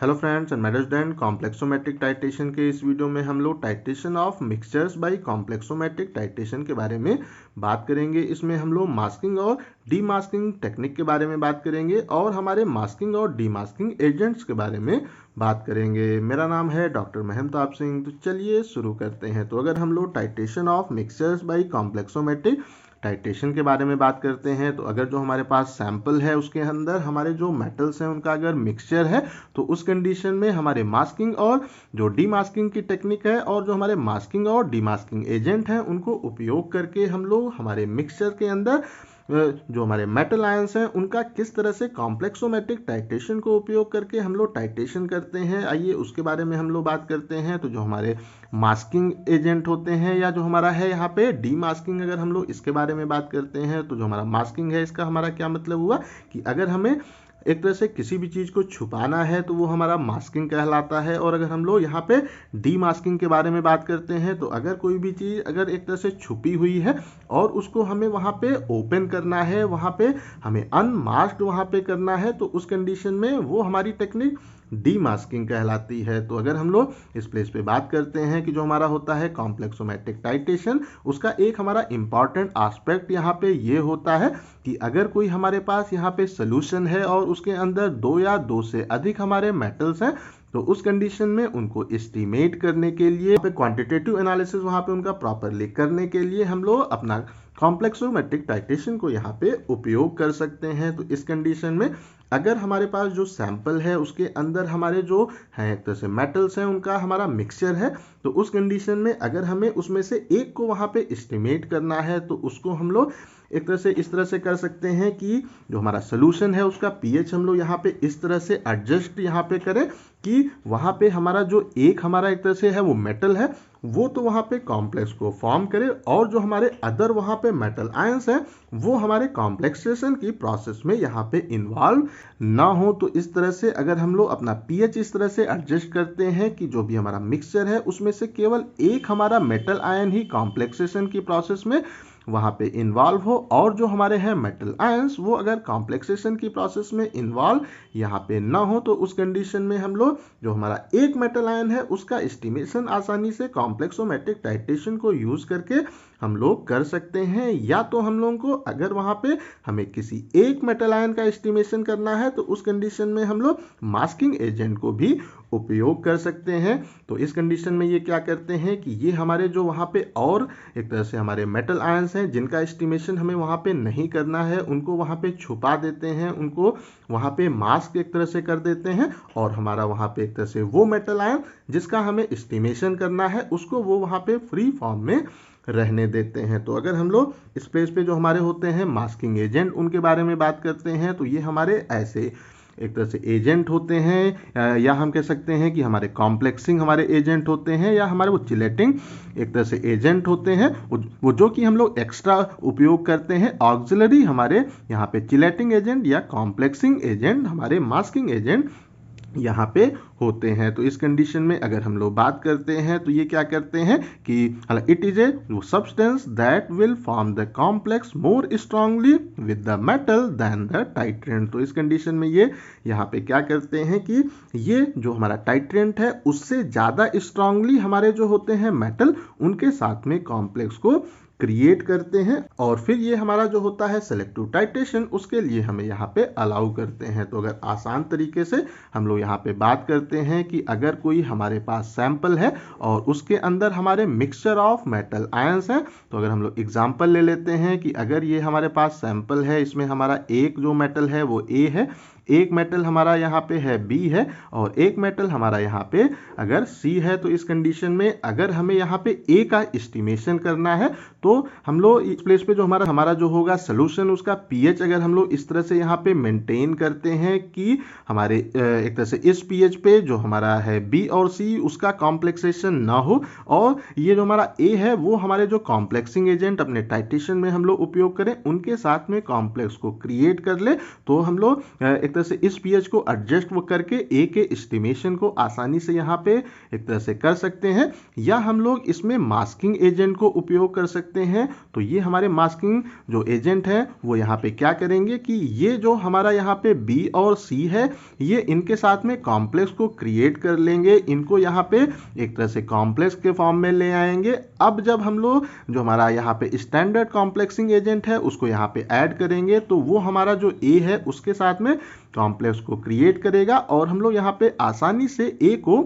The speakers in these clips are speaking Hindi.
Hello friends and matter student, complexometric titration के इस वीडियो में हम लोग titration of mixtures by complexometric titration के बारे में बात करेंगे। इसमें हम लोग मास्किंग और डीमास्किंग टेक्निक के बारे में बात करेंगे और हमारे मास्किंग और डीमास्किंग एजेंट्स के बारे में बात करेंगे। मेरा नाम है डॉक्टर महमताब सिंह। तो चलिए शुरू करते हैं। तो अगर हम लोग titration of mixtures by complexometric titration के बारे में बात करते हैं, तो अगर जो हमारे पास सैंपल है उसके अंदर हमारे जो मेटल्स हैं उनका अगर मिक्सचर है तो उस कंडीशन में हमारे मास्किंग और जो डीमास्किंग की टेक्निक है और जो हमारे मास्किंग और डीमास्किंग एजेंट हैं उनको उपयोग करके हम लोग हमारे मिक्सचर के अंदर जो हमारे मेटल आयंस हैं उनका किस तरह से कॉम्प्लेक्सोमेट्रिक टाइट्रेशन को उपयोग करके हम लोग टाइट्रेशन करते हैं, आइए उसके बारे में हम लोग बात करते हैं। तो जो हमारे मास्किंग एजेंट होते हैं या जो हमारा है यहाँ पे डीमास्किंग, अगर हम लोग इसके बारे में बात करते हैं तो जो हमारा मास्किंग है इसका हमारा क्या मतलब हुआ कि अगर हमें एक तरह से किसी भी चीज़ को छुपाना है तो वो हमारा मास्किंग कहलाता है। और अगर हम लोग यहाँ पे डीमास्किंग के बारे में बात करते हैं तो अगर कोई भी चीज़ अगर एक तरह से छुपी हुई है और उसको हमें वहाँ पे ओपन करना है, वहाँ पे हमें अनमास्क्ड वहाँ पे करना है, तो उस कंडीशन में वो हमारी टेक्निक डीमास्किंग कहलाती है। तो अगर हम लोग इस प्लेस पे बात करते हैं कि जो हमारा होता है कॉम्प्लेक्सोमेट्रिक टाइट्रेशन, उसका एक हमारा इंपॉर्टेंट एस्पेक्ट यहाँ पे ये होता है कि अगर कोई हमारे पास यहाँ पे सोल्यूशन है और उसके अंदर दो या दो से अधिक हमारे मेटल्स हैं, तो उस कंडीशन में उनको एस्टिमेट करने के लिए क्वांटिटेटिव एनालिसिस वहाँ पे उनका प्रॉपरली करने के लिए हम लोग अपना कॉम्प्लेक्सोमेट्रिक टाइट्रेशन को यहाँ पे उपयोग कर सकते हैं। तो इस कंडीशन में अगर हमारे पास जो सैंपल है उसके अंदर हमारे जो हैं एक तरह से मेटल्स हैं उनका हमारा मिक्सचर है, तो उस कंडीशन में अगर हमें उसमें से एक को वहाँ पे एस्टिमेट करना है तो उसको हम लोग एक तरह से इस तरह से कर सकते हैं कि जो हमारा सोल्यूशन है उसका पीएच हम लोग यहाँ पे इस तरह से एडजस्ट यहाँ पे करें कि वहाँ पे हमारा जो एक हमारा एक तरह से है वो मेटल है वो तो वहाँ पे कॉम्प्लेक्स को फॉर्म करे और जो हमारे अदर वहाँ पे मेटल आयंस हैं वो हमारे कॉम्प्लेक्सेशन की प्रोसेस में यहाँ पे इन्वॉल्व ना हो। तो इस तरह से अगर हम लोग अपना पीएच इस तरह से एडजस्ट करते हैं कि जो भी हमारा मिक्सचर है उसमें से केवल एक हमारा मेटल आयन ही कॉम्प्लेक्सेशन की प्रोसेस में वहाँ पे इन्वॉल्व हो और जो हमारे हैं मेटल आयंस वो अगर कॉम्प्लेक्सेशन की प्रोसेस में इन्वॉल्व यहाँ पे ना हो, तो उस कंडीशन में हम लोग जो हमारा एक मेटल आयन है उसका एस्टिमेशन आसानी से कॉम्प्लेक्सोमेट्रिक टाइट्रेशन को यूज करके हम लोग कर सकते हैं। या तो हम लोगों को अगर वहाँ पे हमें किसी एक मेटल आयन का एस्टिमेशन करना है तो उस कंडीशन में हम लोग मास्किंग एजेंट को भी उपयोग कर सकते हैं। तो इस कंडीशन में ये क्या करते हैं कि ये हमारे जो वहाँ पे और एक तरह से हमारे मेटल आयंस हैं जिनका एस्टिमेशन हमें वहाँ पे नहीं करना है उनको वहाँ पे छुपा देते हैं, उनको वहाँ पे मास्क एक तरह से कर देते हैं और हमारा वहाँ पे एक तरह से वो मेटल आयन जिसका हमें एस्टिमेशन करना है उसको वो वहाँ पे फ्री फॉर्म में रहने देते हैं। तो अगर हम लोग इस पेज पे जो हमारे होते हैं मास्किंग एजेंट उनके बारे में बात करते हैं तो ये हमारे ऐसे एक तरह से एजेंट होते हैं या हम कह सकते हैं कि हमारे कॉम्प्लेक्सिंग हमारे एजेंट होते हैं या हमारे वो चिलेटिंग एक तरह से एजेंट होते हैं, वो जो कि हम लोग एक्स्ट्रा उपयोग करते हैं ऑक्सिलरी हमारे यहाँ पे चिलेटिंग एजेंट या कॉम्प्लेक्सिंग एजेंट हमारे मास्किंग एजेंट यहाँ पे होते हैं। तो इस कंडीशन में अगर हम लोग बात करते हैं तो ये क्या करते हैं कि it is a substance that will form the complex more strongly with the metal than the titrant. तो इस कंडीशन में ये यहाँ पे क्या करते हैं कि ये जो हमारा टाइट्रेंट है उससे ज़्यादा स्ट्रांगली हमारे जो होते हैं मेटल उनके साथ में कॉम्प्लेक्स को क्रिएट करते हैं और फिर ये हमारा जो होता है सेलेक्टिव टाइट्रेशन उसके लिए हमें यहाँ पे अलाउ करते हैं। तो अगर आसान तरीके से हम लोग यहाँ पे बात करते हैं कि अगर कोई हमारे पास सैंपल है और उसके अंदर हमारे मिक्सचर ऑफ मेटल आयंस हैं, तो अगर हम लोग एग्जांपल ले लेते हैं कि अगर ये हमारे पास सैंपल है, इसमें हमारा एक जो मेटल है वो ए है, एक मेटल हमारा यहाँ पे है बी है और एक मेटल हमारा यहाँ पे अगर सी है, तो इस कंडीशन में अगर हमें यहाँ पे ए का एस्टिमेशन करना है तो हम लोग इस प्लेस पे जो हमारा जो होगा सोल्यूशन उसका पीएच अगर हम लोग इस तरह से यहाँ पे मेंटेन करते हैं कि हमारे एक तरह से इस पीएच पे जो हमारा है बी और सी उसका कॉम्प्लेक्सेशन ना हो और ये जो हमारा ए है वो हमारे जो कॉम्प्लेक्सिंग एजेंट अपने टाइट्रेशन में हम लोग उपयोग करें उनके साथ में कॉम्प्लेक्स को क्रिएट कर ले, तो हम लोग एक एक तरह से इस pH को एडजस्ट वो करके A के एस्टिमेशन को आसानी से यहाँ पे एक तरह से कर सकते हैं, या हम लोग इसमें मास्किंग एजेंट को उपयोग कर सकते हैं। तो ये हमारे मास्किंग जो एजेंट है वो यहाँ पे क्या करेंगे कि ये जो हमारा यहाँ पे B और C है, ये इनके साथ में कॉम्प्लेक्स को क्रिएट कर लेंगे, इनको यहाँ पे एक तरह से कॉम्प्लेक्स के फॉर्म में ले आएंगे। अब जब हम लोग जो हमारा यहाँ पे स्टैंडर्ड कॉम्प्लेक्सिंग एजेंट है उसको यहाँ पे ऐड करेंगे, तो वो हमारा जो A है उसके साथ में कॉम्प्लेक्स को क्रिएट करेगा और हम लोग यहाँ पे आसानी से A को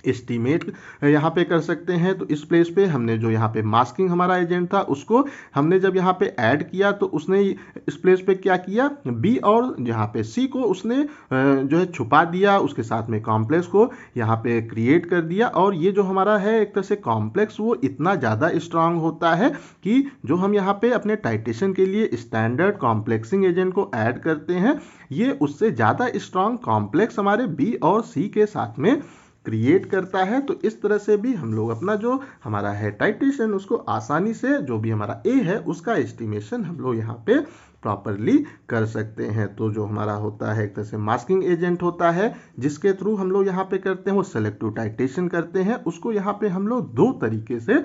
एस्टीमेट यहाँ पे कर सकते हैं। तो इस प्लेस पे हमने जो यहाँ पे मास्किंग हमारा एजेंट था उसको हमने जब यहाँ पे ऐड किया तो उसने इस प्लेस पे क्या किया, बी और यहाँ पे सी को उसने जो है छुपा दिया, उसके साथ में कॉम्प्लेक्स को यहाँ पे क्रिएट कर दिया। और ये जो हमारा है एक तरह से कॉम्प्लेक्स वो इतना ज़्यादा स्ट्रांग होता है कि जो हम यहाँ पे अपने टाइटेशन के लिए स्टैंडर्ड कॉम्प्लेक्सिंग एजेंट को ऐड करते हैं, ये उससे ज़्यादा स्ट्रांग कॉम्प्लेक्स हमारे बी और सी के साथ में क्रिएट करता है। तो इस तरह से भी हम लोग अपना जो हमारा है टाइटेशन उसको आसानी से जो भी हमारा ए है उसका एस्टिमेशन हम लोग यहाँ पे प्रॉपरली कर सकते हैं। तो जो हमारा होता है एक तरह से मास्किंग एजेंट होता है जिसके थ्रू हम लोग यहाँ पे करते हैं वो सेलेक्टिव टाइटेशन करते हैं, उसको यहाँ पे हम लोग दो तरीके से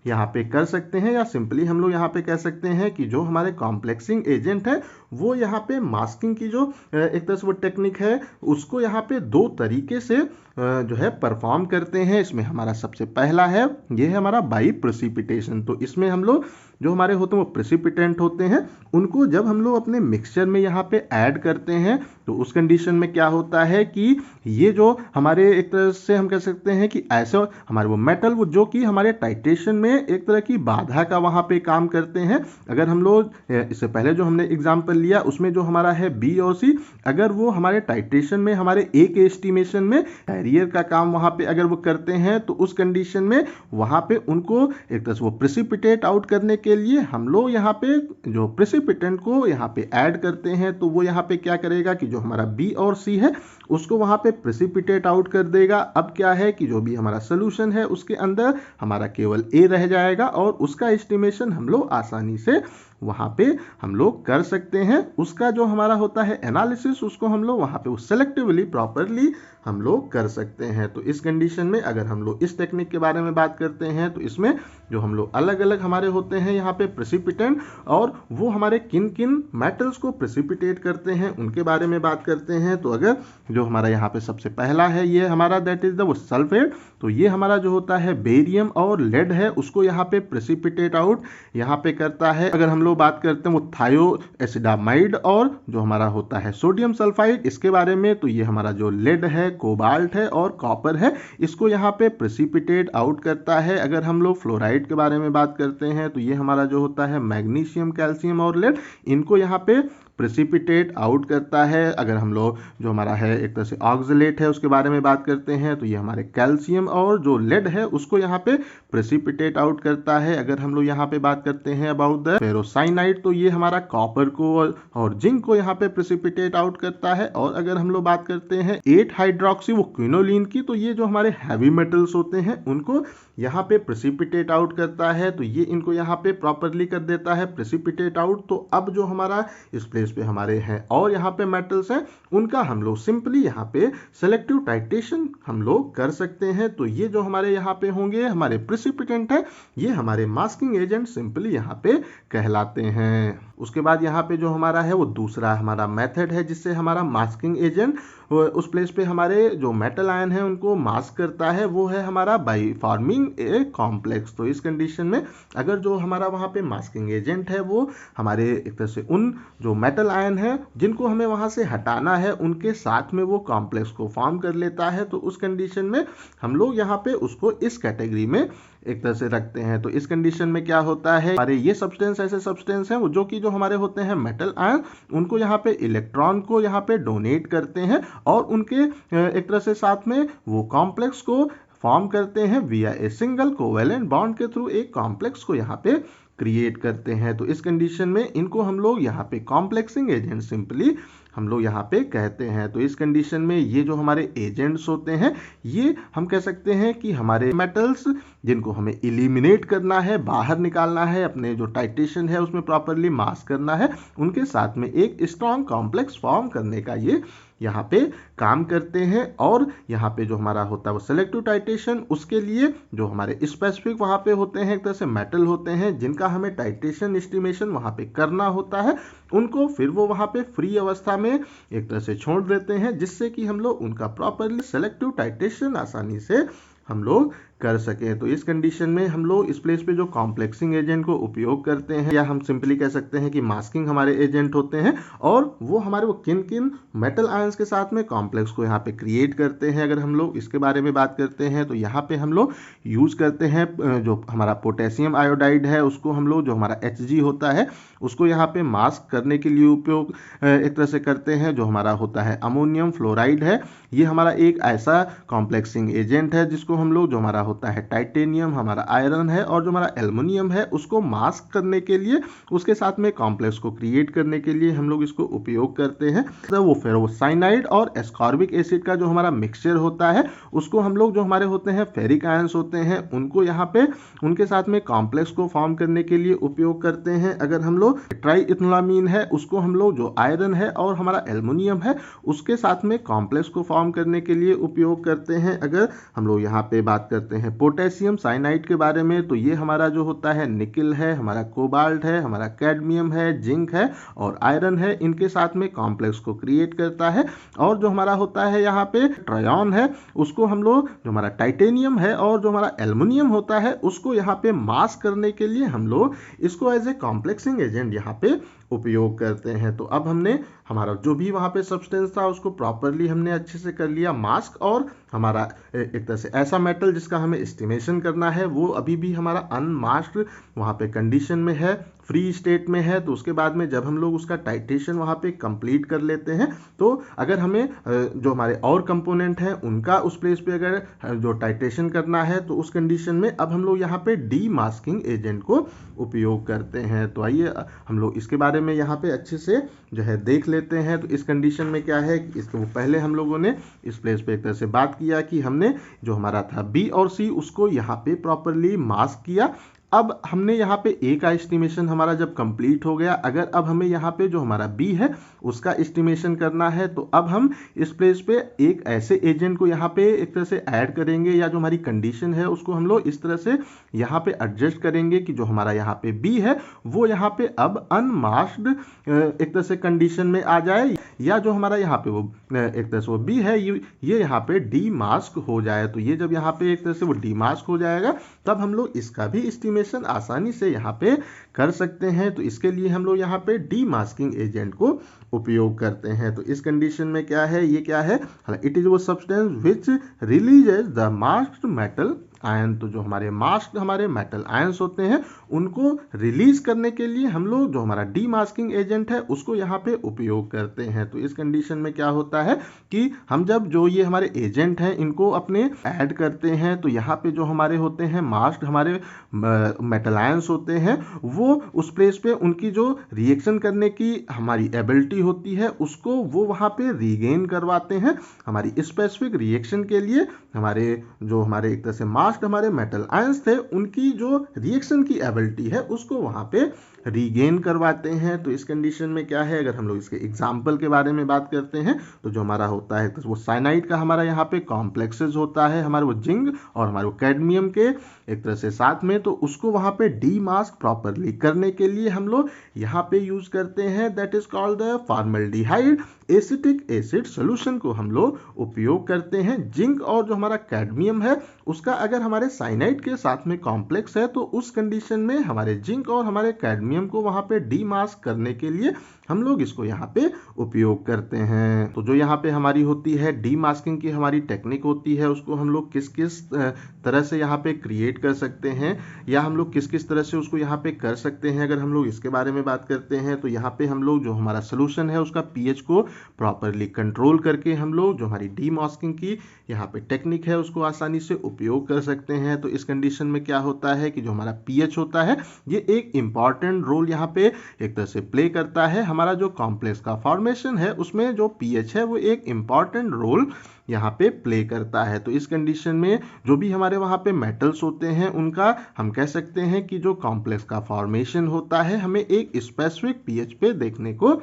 यहाँ पे कर सकते हैं, या सिंपली हम लोग यहाँ पे कह सकते हैं कि जो हमारे कॉम्प्लेक्सिंग एजेंट है वो यहाँ पे मास्किंग की जो एक तरह से वो टेक्निक है उसको यहाँ पे दो तरीके से जो है परफॉर्म करते हैं। इसमें हमारा सबसे पहला है ये है हमारा बाई प्रेसिपिटेशन। तो इसमें हम लोग जो हमारे होते हैं वो प्रेसिपिटेंट होते हैं, उनको जब हम लोग अपने मिक्सचर में यहाँ पे ऐड करते हैं तो उस कंडीशन में क्या होता है कि ये जो हमारे एक तरह से हम कह सकते हैं कि ऐसे हमारे वो मेटल वो जो कि हमारे टाइटेशन में एक तरह की बाधा का वहाँ पे काम करते हैं। अगर हम लोग इससे पहले जो हमने एग्जाम्पल लिया उसमें जो हमारा है बी और सी, अगर वो हमारे टाइटेशन में हमारे ए के एस्टिमेशन में कैरियर का काम वहाँ पे अगर वो करते हैं तो उस कंडीशन में वहाँ पे उनको एक तरह से वो प्रेसिपिटेट आउट करने के लिए हम लोग यहाँ पे जो प्रेसिपिटेंट को यहाँ पे ऐड करते हैं, तो वो यहाँ पे क्या करेगा कि जो हमारा बी और सी है उसको वहाँ पे प्रेसिपिटेट आउट कर देगा। अब क्या है कि जो भी हमारा सोल्यूशन है उसके अंदर हमारा केवल ए रह जाएगा और उसका एस्टिमेशन हम लोग आसानी से वहाँ पे हम लोग कर सकते हैं। उसका जो हमारा होता है एनालिसिस उसको हम लोग वहाँ पे सेलेक्टिवली प्रॉपरली हम लोग कर सकते हैं। तो इस कंडीशन में अगर हम लोग इस टेक्निक के बारे में बात करते हैं तो इसमें जो हम लोग अलग अलग हमारे होते हैं यहाँ पे प्रेसिपिटेंट और वो हमारे किन किन मेटल्स को प्रेसिपिटेट करते हैं उनके बारे में बात करते हैं। तो अगर जो हमारा यहाँ पे सबसे पहला है ये हमारा दैट इज द वो सल्फेट, तो ये हमारा जो होता है बेरियम और लेड है उसको यहाँ पे प्रेसिपिटेट आउट यहाँ पे करता है। अगर हम लोग बात करते हैं वो थायोएसिडामाइड और जो हमारा होता है सोडियम सल्फाइड इसके बारे में, तो ये हमारा जो लेड है, कोबाल्ट है और कॉपर है इसको यहाँ पे प्रेसिपिटेट आउट करता है। अगर हम लोग फ्लोराइड के बारे में बात करते हैं तो ये हमारा जो होता है मैग्नीशियम, कैल्शियम और लेड इनको यहाँ पे प्रेसिपिटेट आउट करता है। अगर हम लोग जो हमारा है एक तरह से ऑक्सलेट है उसके बारे में बात करते हैं तो ये हमारे कैल्शियम और जो लेड है उसको यहाँ पे प्रेसिपिटेट आउट करता है। अगर हम लोग यहाँ पे बात करते हैं अबाउट द फेरोसाइनाइड तो ये हमारा कॉपर को और जिंक को यहाँ पे प्रेसिपिटेट आउट करता है। और अगर हम लोग बात करते हैं 8 हाइड्रोक्सी वो क्विनोलिन की, तो ये जो हमारे हैवी मेटल्स होते हैं उनको यहाँ पे प्रेसिपिटेट आउट करता है। तो ये इनको यहाँ पे प्रॉपरली कर देता है प्रेसिपिटेट आउट। तो अब जो हमारा इस प्लेस पे हमारे हैं और यहाँ पे मेटल्स हैं उनका हम लोग सिंपली यहाँ पे सेलेक्टिव टाइटेशन हम लोग कर सकते हैं। तो ये जो हमारे यहाँ पे होंगे हमारे प्रेसिपिटेंट है, ये हमारे मास्किंग एजेंट सिंपली यहाँ पे कहलाते हैं। उसके बाद यहाँ पे जो हमारा है वो दूसरा हमारा मेथड है जिससे हमारा मास्किंग एजेंट उस प्लेस पे हमारे जो मेटल आयन है उनको मास्क करता है, वो है हमारा बाई फॉर्मिंग ए कॉम्प्लेक्स। तो इस कंडीशन में अगर जो हमारा वहाँ पे मास्किंग एजेंट है वो हमारे एक तरह से उन जो मेटल आयन है जिनको हमें वहाँ से हटाना है उनके साथ में वो कॉम्प्लेक्स को फॉर्म कर लेता है, तो उस कंडीशन में हम लोग यहाँ पे उसको इस कैटेगरी में एक तरह से रखते हैं। तो इस कंडीशन में क्या होता है, हमारे ये सब्सटेंस ऐसे सब्सटेंस हैं जो कि जो हमारे होते हैं मेटल आयन उनको यहाँ पे इलेक्ट्रॉन को यहाँ पे डोनेट करते हैं और उनके एक तरह से साथ में वो कॉम्प्लेक्स को फॉर्म करते हैं विया ए सिंगल कोवेलेंट बॉन्ड के थ्रू एक कॉम्प्लेक्स को यहाँ पे क्रिएट करते हैं। तो इस कंडीशन में इनको हम लोग यहाँ पे कॉम्प्लेक्सिंग एजेंट सिंपली हम लोग यहाँ पे कहते हैं। तो इस कंडीशन में ये जो हमारे एजेंट्स होते हैं ये हम कह सकते हैं कि हमारे मेटल्स जिनको हमें इलिमिनेट करना है, बाहर निकालना है, अपने जो टाइटेशन है उसमें प्रॉपरली मास्क करना है, उनके साथ में एक स्ट्रॉन्ग कॉम्प्लेक्स फॉर्म करने का ये यहाँ पे काम करते हैं। और यहाँ पे जो हमारा होता है वो सेलेक्टिव टाइटेशन, उसके लिए जो हमारे स्पेसिफिक वहाँ पे होते हैं एक तरह से मेटल होते हैं जिनका हमें टाइटेशन एस्टिमेशन वहाँ पे करना होता है, उनको फिर वो वहाँ पे फ्री अवस्था में एक तरह से छोड़ देते हैं, जिससे कि हम लोग उनका प्रॉपरली सेलेक्टिव टाइटेशन आसानी से हम लोग कर सकें। तो इस कंडीशन में हम लोग इस प्लेस पे जो कॉम्प्लेक्सिंग एजेंट को उपयोग करते हैं, या हम सिंपली कह सकते हैं कि मास्किंग हमारे एजेंट होते हैं, और वो हमारे वो किन किन मेटल आयंस के साथ में कॉम्प्लेक्स को यहाँ पे क्रिएट करते हैं। अगर हम लोग इसके बारे में बात करते हैं तो यहाँ पे हम लोग यूज करते हैं जो हमारा पोटेशियम आयोडाइड है उसको हम लोग, जो हमारा Hg होता है उसको यहाँ पे मास्क करने के लिए उपयोग एक तरह से करते हैं। जो हमारा होता है अमोनियम फ्लोराइड है, ये हमारा एक ऐसा कॉम्प्लेक्सिंग एजेंट है जिसको हम लोग, जो हमारा होता है टाइटेनियम, हमारा आयरन है, और जो हमारा एल्युमिनियम है उसको मास्क करने के लिए, उसके साथ में कॉम्प्लेक्स को क्रिएट करने के लिए हम लोग इसको उपयोग करते हैं। तो वो फेरोसाइनाइड और एस्कॉर्बिक एसिड का जो हमारा मिक्सचर होता है उसको हम लोग, जो हमारे होते हैं फेरिक आयंस होते हैं, उनको यहाँ पे उनके साथ में कॉम्प्लेक्स को फॉर्म करने के लिए उपयोग करते हैं। अगर हम लोग ट्राईइथेनोलामीन है उसको हम लोग, जो आयरन है और हमारा एल्युमिनियम है, उसके साथ में कॉम्प्लेक्स को फॉर्म करने के लिए उपयोग करते हैं। अगर हम लोग यहाँ पे बात करते हैं पोटेशियम साइनाइड के बारे में, तो ये हमारा जो होता है निकिल है, हमारा कोबाल्ट है, हमारा कैडमियम है, जिंक है और आयरन है, इनके साथ में कॉम्प्लेक्स को क्रिएट करता है। और जो हमारा होता है यहाँ पे ट्रायन है, उसको हम लोग, जो हमारा टाइटेनियम है और जो हमारा एल्युमिनियम होता है उसको यहाँ पे मास्क करने के लिए हम लोग इसको एज ए कॉम्प्लेक्सिंग एजेंट यहाँ पे उपयोग करते हैं। तो अब हमने हमारा जो भी वहाँ पे सब्सटेंस था उसको प्रॉपरली हमने अच्छे से कर लिया मास्क, और हमारा एक तरह से ऐसा मेटल जिसका हमें एस्टिमेशन करना है वो अभी भी हमारा अनमास्क्ड वहाँ पे कंडीशन में है, फ्री स्टेट में है। तो उसके बाद में जब हम लोग उसका टाइटेशन वहाँ पे कंप्लीट कर लेते हैं, तो अगर हमें जो हमारे और कंपोनेंट हैं उनका उस प्लेस पे अगर जो टाइटेशन करना है, तो उस कंडीशन में अब हम लोग यहाँ पे डी मास्किंग एजेंट को उपयोग करते हैं। तो आइए हम लोग इसके बारे में यहाँ पे अच्छे से जो है देख लेते हैं। तो इस कंडीशन में क्या है, इसको पहले हम लोगों ने इस प्लेस पे एक तरह से बात किया कि हमने जो हमारा था बी और सी उसको यहाँ पे प्रॉपरली मास्क किया। अब हमने यहाँ पे ए का एस्टिमेशन हमारा जब कंप्लीट हो गया, अगर अब हमें यहाँ पे जो हमारा बी है उसका एस्टिमेशन करना है, तो अब हम इस प्लेस पे एक ऐसे एजेंट को यहाँ पे एक तरह से ऐड करेंगे, या जो हमारी कंडीशन है उसको हम लोग इस तरह से यहाँ पे एडजस्ट करेंगे कि जो हमारा यहाँ पे बी है वो यहाँ पे अब अनमास्क्ड एक तरह से कंडीशन में आ जाए, या जो हमारा यहाँ पे वो एक तरह से वो बी है ये यहाँ पे डी मास्क हो जाए। तो ये जब यहाँ पे एक तरह से वो डी मास्क हो जाएगा, तब हम लोग इसका भी एस्टिमेशन आसानी से यहाँ पे कर सकते हैं। तो इसके लिए हम लोग यहाँ पे डी मास्किंग एजेंट को उपयोग करते हैं। तो इस कंडीशन में क्या है, ये क्या है, इट इज वो substance which releases the masked metal ion. तो जो हमारे मास्क हमारे मेटल आयंस होते हैं उनको रिलीज करने के लिए हम लोग जो हमारा डी मास्किंग एजेंट है उसको यहाँ पे उपयोग करते हैं। तो इस कंडीशन में क्या होता है कि हम जब जो ये हमारे एजेंट हैं इनको अपने ऐड करते हैं, तो यहाँ पे जो हमारे होते हैं मास्क हमारे मेटल आयंस होते हैं, वो उस प्लेस पे उनकी जो रिएक्शन करने की हमारी एबिलिटी होती है उसको वो वहाँ पे रीगेन करवाते हैं। हमारी स्पेसिफिक रिएक्शन के लिए हमारे जो हमारे एक तरह से मास्क हमारे मेटल आयंस थे उनकी जो रिएक्शन की एबिलिटी है उसको वहाँ पे रीगेन करवाते हैं। तो इस कंडीशन में क्या है, अगर हम लोग इसके एग्जाम्पल के बारे में बात करते हैं, तो जो हमारा होता है तो वो साइनाइड का हमारा यहाँ पे कॉम्प्लेक्सेस होता है, हमारे वो जिंक और हमारे वो कैडमियम के एक तरह से साथ में, तो उसको वहाँ पे डी मास्क प्रॉपरली करने के लिए हम लोग यहाँ पे यूज करते हैं, that is called the formaldehyde acetic acid solution को हम लोग उपयोग करते हैं। जिंक और जो हमारा कैडमियम है उसका अगर हमारे साइनाइड के साथ में कॉम्प्लेक्स है, तो उस कंडीशन में हमारे जिंक और हमारे कैडमियम को वहाँ पे डी मास्क करने के लिए हम लोग इसको यहाँ पे उपयोग करते हैं। तो जो यहाँ पे हमारी होती है डी मास्किंग की हमारी टेक्निक होती है, उसको हम लोग किस किस तरह से यहाँ पे क्रिएट कर सकते हैं, या हम लोग किस किस तरह से उसको यहाँ पे कर सकते हैं, अगर हम लोग इसके बारे में बात करते हैं, तो यहाँ पे हम लोग जो हमारा सोल्यूशन है उसका पीएच को प्रॉपरली कंट्रोल करके हम लोग जो हमारी डी मास्किंग की यहाँ पे टेक्निक है उसको आसानी से उपयोग कर सकते हैं। तो इस कंडीशन में क्या होता है कि जो हमारा pH होता है ये एक इम्पॉर्टेंट रोल यहाँ पे एक तरह से प्ले करता है। हमारा जो कॉम्प्लेक्स का फॉर्मेशन है उसमें जो pH है वो एक इम्पॉर्टेंट रोल यहाँ पे प्ले करता है। तो इस कंडीशन में जो भी हमारे वहाँ पे मेटल्स होते हैं उनका हम कह सकते हैं कि जो कॉम्प्लेक्स का फॉर्मेशन होता है हमें एक स्पेसिफिक pH पे देखने को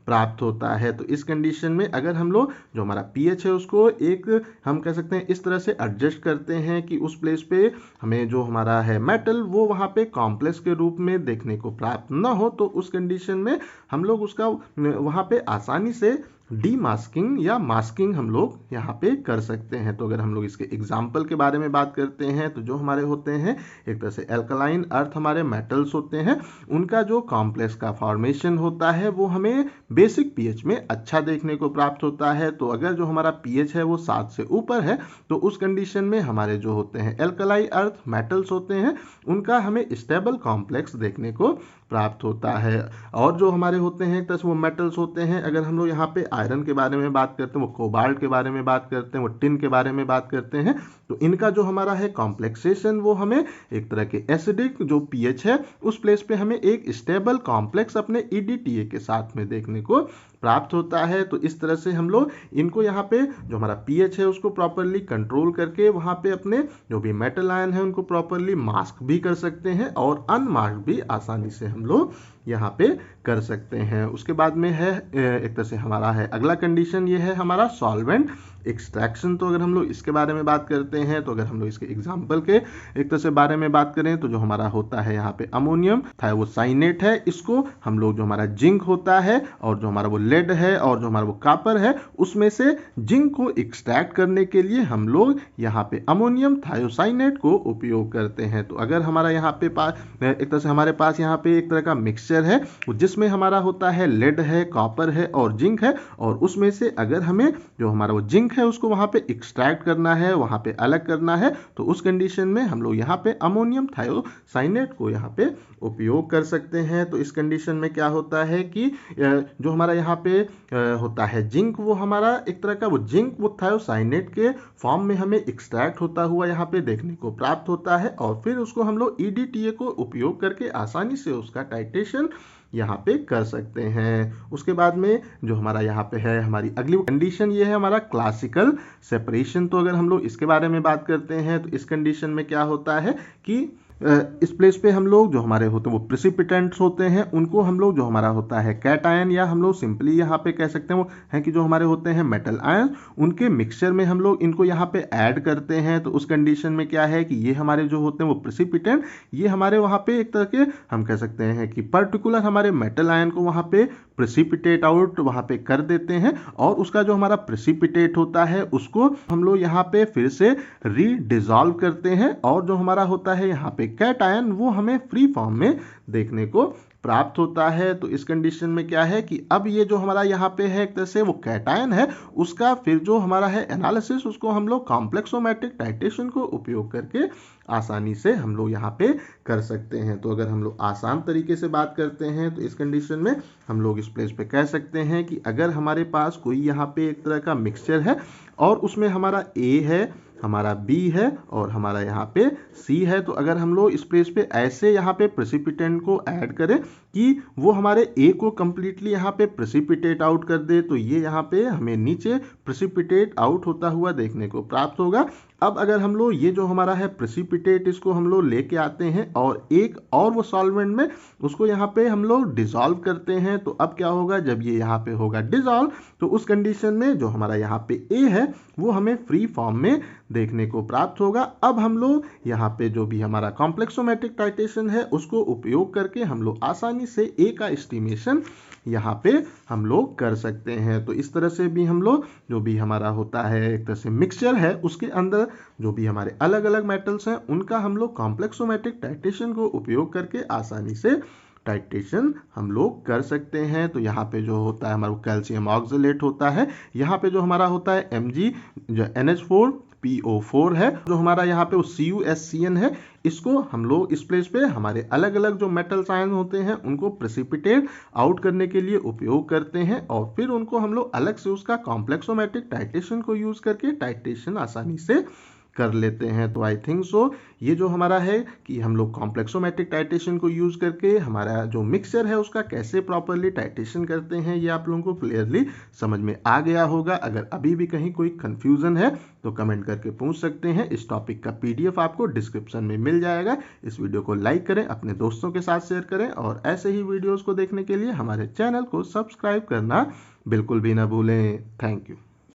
प्राप्त होता है। तो इस कंडीशन में अगर हम लोग जो हमारा pH है उसको एक हम कह सकते हैं इस तरह से एडजस्ट करते हैं कि उस प्लेस पे हमें जो हमारा है मेटल वो वहाँ पे कॉम्प्लेक्स के रूप में देखने को प्राप्त ना हो, तो उस कंडीशन में हम लोग उसका वहाँ पे आसानी से डीमास्किंग या मास्किंग हम लोग यहाँ पे कर सकते हैं। तो अगर हम लोग इसके एग्जाम्पल के बारे में बात करते हैं तो जो हमारे होते हैं एक तरह से एल्कलाइन अर्थ हमारे मेटल्स होते हैं, उनका जो कॉम्प्लेक्स का फॉर्मेशन होता है वो हमें बेसिक pH में अच्छा देखने को प्राप्त होता है। तो अगर जो हमारा pH है वो 7 से ऊपर है तो उस कंडीशन में हमारे जो होते हैं एल्कलाई अर्थ मेटल्स होते हैं उनका हमें स्टेबल कॉम्प्लेक्स देखने को प्राप्त होता है। और जो हमारे होते हैं तो वो मेटल्स होते हैं, अगर हम लोग यहाँ पे आयरन के बारे में बात करते हैं, वो कोबाल्ट के बारे में बात करते हैं, वो टिन के बारे में बात करते हैं, तो इनका जो हमारा है कॉम्प्लेक्सेशन वो हमें एक तरह के एसिडिक जो pH है उस प्लेस पे हमें एक स्टेबल कॉम्प्लेक्स अपने EDTA के साथ में देखने को प्राप्त होता है। तो इस तरह से हम लोग इनको यहाँ पे जो हमारा pH है उसको प्रॉपरली कंट्रोल करके वहाँ पे अपने जो भी मेटल आयन है उनको प्रॉपरली मास्क भी कर सकते हैं और अनमास्क भी आसानी से हम लोग यहाँ पे कर सकते हैं। उसके बाद में है एक तरह से हमारा है अगला कंडीशन ये है हमारा सॉल्वेंट एक्सट्रैक्शन। तो अगर हम लोग इसके बारे में बात करते हैं तो अगर हम लोग इसके एग्जाम्पल के एक तरह से बारे में बात करें तो जो हमारा होता है यहाँ पे अमोनियम थायोसाइनेट है, इसको हम लोग जो हमारा जिंक होता है और जो हमारा वो लेड है और जो हमारा वो कॉपर है उसमें से जिंक को एक्सट्रैक्ट करने के लिए हम लोग यहाँ पे अमोनियम थायोसाइनेट को उपयोग करते हैं। तो अगर हमारा यहाँ पे एक तरह से हमारे पास यहाँ पे एक तरह का मिक्सचर है जिसमें हमारा होता है लेड है, कॉपर है और जिंक है, और उसमें से अगर हमें जो हमारा वो जिंक है उसको वहां पे एक्सट्रैक्ट करना है, वहां पे अलग करना है, तो उस कंडीशन में हम लोग यहाँ पे अमोनियम थायोसाइनेट को यहाँ पे उपयोग कर सकते हैं। तो इस कंडीशन में क्या होता है कि जो हमारा यहाँ पे होता है जिंक, वो हमारा एक तरह का वो जिंक वो थायोसाइनेट के फॉर्म में हमें एक्सट्रैक्ट होता हुआ यहाँ पे देखने को प्राप्त होता है और फिर उसको हम लोग EDTA को उपयोग करके आसानी से उसका टाइट्रेशन यहाँ पे कर सकते हैं। उसके बाद में जो हमारा यहाँ पे है हमारी अगली कंडीशन ये है हमारा क्लासिकल सेपरेशन। तो अगर हम लोग इसके बारे में बात करते हैं तो इस कंडीशन में क्या होता है कि इस प्लेस पे हम लोग जो हमारे होते हैं वो प्रेसिपिटेंट्स होते हैं उनको हम लोग जो हमारा होता है कैटायन या हम लोग सिंपली यहाँ पे कह सकते हैं वो हैं कि जो हमारे होते हैं मेटल आयन उनके मिक्सचर में हम लोग इनको यहाँ पे ऐड करते हैं। तो उस कंडीशन में क्या है कि ये हमारे जो होते हैं वो प्रेसिपिटेंट ये हमारे वहाँ पे एक तरह के हम कह सकते हैं कि पर्टिकुलर हमारे मेटल आयन को वहाँ पे प्रेसिपिटेट आउट वहाँ पे कर देते हैं और उसका जो हमारा प्रेसिपिटेट होता है उसको हम लोग यहाँ पे फिर से रीडिजॉल्व करते हैं और जो हमारा होता है यहाँ पे कैटायन वो हमें फ्री फॉर्म में देखने को प्राप्त होता है। तो इस कंडीशन में क्या है कि अब ये जो हमारा यहाँ पे है एक तरह से वो कैटायन है उसका फिर जो हमारा है एनालिसिस उसको हम लोग कॉम्प्लेक्सोमेट्रिक टाइट्रेशन को उपयोग करके आसानी से हम लोग यहाँ पे कर सकते हैं। तो अगर हम लोग आसान तरीके से बात करते हैं तो इस कंडीशन में हम लोग इस प्लेस पे कह सकते हैं कि अगर हमारे पास कोई यहाँ पे एक तरह का मिक्सचर है और उसमें हमारा A है, हमारा B है और हमारा यहाँ पे C है, तो अगर हम लोग इस प्लेस पे ऐसे यहाँ पे प्रेसिपिटेंट को ऐड करें कि वो हमारे A को कम्प्लीटली यहाँ पे प्रेसिपिटेट आउट कर दे तो ये यहाँ पे हमें नीचे प्रेसिपिटेट आउट होता हुआ देखने को प्राप्त होगा। अब अगर हम लोग ये जो हमारा है प्रेसिपिटेट इसको हम लोग लेके आते हैं और एक और वो सॉल्वेंट में उसको यहाँ पे हम लोग डिसॉल्व करते हैं, तो अब क्या होगा जब ये यहाँ पे होगा डिसॉल्व तो उस कंडीशन में जो हमारा यहाँ पे A है वो हमें फ्री फॉर्म में देखने को प्राप्त होगा। अब हम लोग यहाँ पे जो भी हमारा कॉम्प्लेक्सोमेट्रिक टाइट्रेशन है उसको उपयोग करके हम लोग आसानी से A का एस्टिमेशन यहाँ पे हम लोग कर सकते हैं। तो इस तरह से भी हम लोग जो भी हमारा होता है एक तरह से मिक्सचर है उसके अंदर जो भी हमारे अलग अलग मेटल्स हैं उनका हम लोग कॉम्प्लेक्सोमेट्रिक टाइट्रेशन को उपयोग करके आसानी से टाइट्रेशन हम लोग कर सकते हैं। तो यहाँ पे जो होता है हमारा कैल्शियम ऑक्सलेट होता है, यहाँ पे जो हमारा होता है Mg जो NH4PO4 है, जो हमारा यहाँ पे वो CuSCN है, इसको हम लोग इस प्लेस पे हमारे अलग अलग जो मेटल आयन होते हैं उनको प्रेसिपिटेट आउट करने के लिए उपयोग करते हैं और फिर उनको हम लोग अलग से उसका कॉम्प्लेक्सोमेट्रिक टाइट्रेशन को यूज करके टाइट्रेशन आसानी से कर लेते हैं। तो आई थिंक सो ये जो हमारा है कि हम लोग कॉम्प्लेक्सोमेट्रिक टाइटेशन को यूज़ करके हमारा जो मिक्सचर है उसका कैसे प्रॉपरली टाइटेशन करते हैं, ये आप लोगों को क्लियरली समझ में आ गया होगा। अगर अभी भी कहीं कोई कंफ्यूजन है तो कमेंट करके पूछ सकते हैं। इस टॉपिक का PDF आपको डिस्क्रिप्शन में मिल जाएगा। इस वीडियो को लाइक करें, अपने दोस्तों के साथ शेयर करें और ऐसे ही वीडियोस को देखने के लिए हमारे चैनल को सब्सक्राइब करना बिल्कुल भी ना भूलें। Thank you.